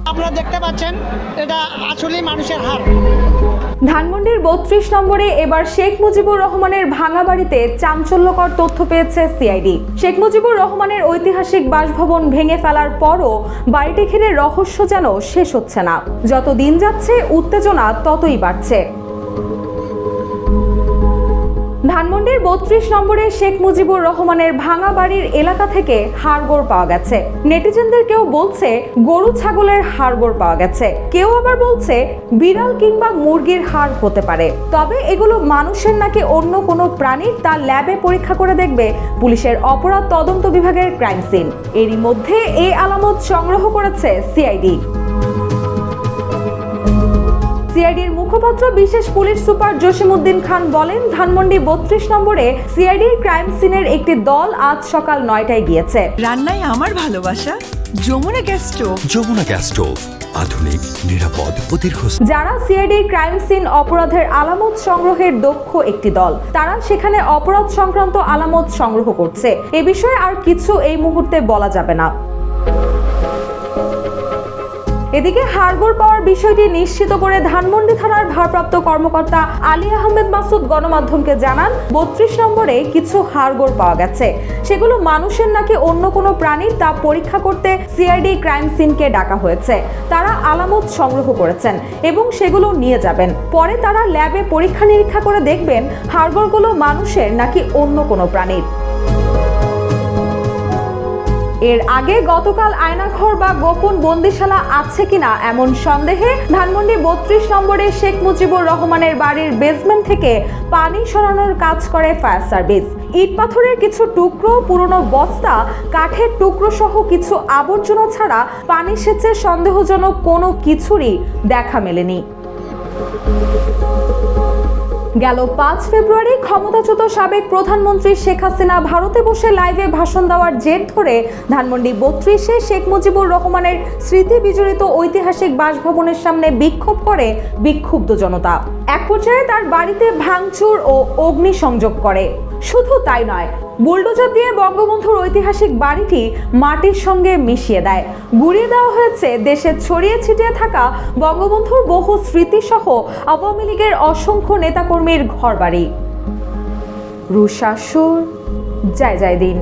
আপনারা দেখতে পাচ্ছেন এটা আসলেই মানুষের হার। ধানমন্ডির ৩২ নম্বরে এবার শেখ মুজিবুর রহমানের ভাঙা বাড়িতে চাঞ্চল্যকর তথ্য পেয়েছে সিআইডি। শেখ মুজিবুর রহমানের ঐতিহাসিক বাসভবন ভেঙে ফেলার পরও বাড়িটি ঘিরে রহস্য যেন শেষ হচ্ছে না। যত দিন যাচ্ছে উত্তেজনা ততই বাড়ছে। ধানমন্ডির ৩২ নম্বরে শেখ মুজিবুর রহমানের ভাঙা বাড়ির এলাকা থেকে হাড়গোড় পাওয়া গেছে। নেটিজেনদের কেউ বলছে গরু ছাগলের হাড়গোড় পাওয়া গেছে, কেউ আবার বলছে বিড়াল কিংবা মুরগির হাড় হতে পারে। তবে এগুলো মানুষের নাকি অন্য কোনো প্রাণীর তা ল্যাবে পরীক্ষা করে দেখবে পুলিশের অপরাধ তদন্ত বিভাগের ক্রাইম সিন। এরই মধ্যে এই আলামত সংগ্রহ করেছে সিআইডি। সিআইডির মুখপাত্র বিশেষ পুলিশ সুপার জসিমউদ্দিন খান বলেন, ধানমন্ডি ৩২ নম্বরে সিআইডির ক্রাইম সিনের একটি দল আজ সকাল ৯টায় গিয়েছে। রান্নায় আমার ভালোবাসা Jamuna gas stove. Jamuna gas stove, আধুনিক, নিরাপদ ও দীর্ঘস্থায়ী। যারা সিআইডির ক্রাইম সিন অপরাধের আলামত সংগ্রহের দক্ষ একটি দল, তারা সেখানে অপরাধ সংক্রান্ত আলামত সংগ্রহ করছে। এ বিষয়ে আর কিছু এই মুহূর্তে বলা যাবে না। এদিকে হাড়গোড় পাওয়ার বিষয়টি নিশ্চিত করে ধানমন্ডি থানার ভারপ্রাপ্ত কর্মকর্তা আলী আহমেদ মাসুদ গণমাধ্যমকে জানান, ৩২ নম্বরে কিছু হাড়গোড় পাওয়া গেছে। সেগুলো মানুষের নাকি অন্য কোনো প্রাণীর তা পরীক্ষা করতে সিআইডি ক্রাইম সিনকে ডাকা হয়েছে। তারা আলামত সংগ্রহ করেছেন এবং সেগুলো নিয়ে যাবেন। পরে তারা ল্যাবে পরীক্ষা নিরীক্ষা করে দেখবেন হাড়গোড়গুলো মানুষের নাকি অন্য কোনো প্রাণীর। এর আগে গতকাল আয়নাঘর বা গোপন বন্দিশালা আছে কিনা এমন সন্দেহে ধানমন্ডি ৩২ নম্বরে শেখ মুজিবুর রহমানের বাড়ির বেসমেন্ট থেকে পানি সরানোর কাজ করে ফায়ার সার্ভিস। ইট পাথরের কিছু টুকরো, পুরনো বস্তা, কাঠের টুকরো সহ কিছু আবর্জনা ছাড়া পানি সেচের সন্দেহজনক কোনো কিছুরই দেখা মেলেনি। গেল ৫ ফেব্রুয়ারি ক্ষমতাচ্যুত সাবেক প্রধানমন্ত্রী শেখ হাসিনা ভারতে বসে লাইভে ভাষণ দেওয়ার জের ধরে ধানমন্ডি ৩২-এ শেখ মুজিবুর রহমানের স্মৃতি বিজড়িত ঐতিহাসিক বাসভবনের সামনে বিক্ষোভ করে বিক্ষুব্ধ জনতা। এক পর্যায়ে তার বাড়িতে ভাঙচুর ও অগ্নিসংযোগ করে। শুধু তাই নয়, বুলডোজার দিয়ে বঙ্গবন্ধুর ঐতিহাসিক বাড়িটি মাটির সঙ্গে মিশিয়ে দেয়। গুড়িয়ে দেওয়া হয়েছে দেশে ছড়িয়ে ছিটিয়ে থাকা বঙ্গবন্ধুর বহু স্মৃতিসহ আওয়ামী লীগের অসংখ্য নেতাকর্মীর ঘরবাড়ি। রুশা সুর, জয় জয় দিন।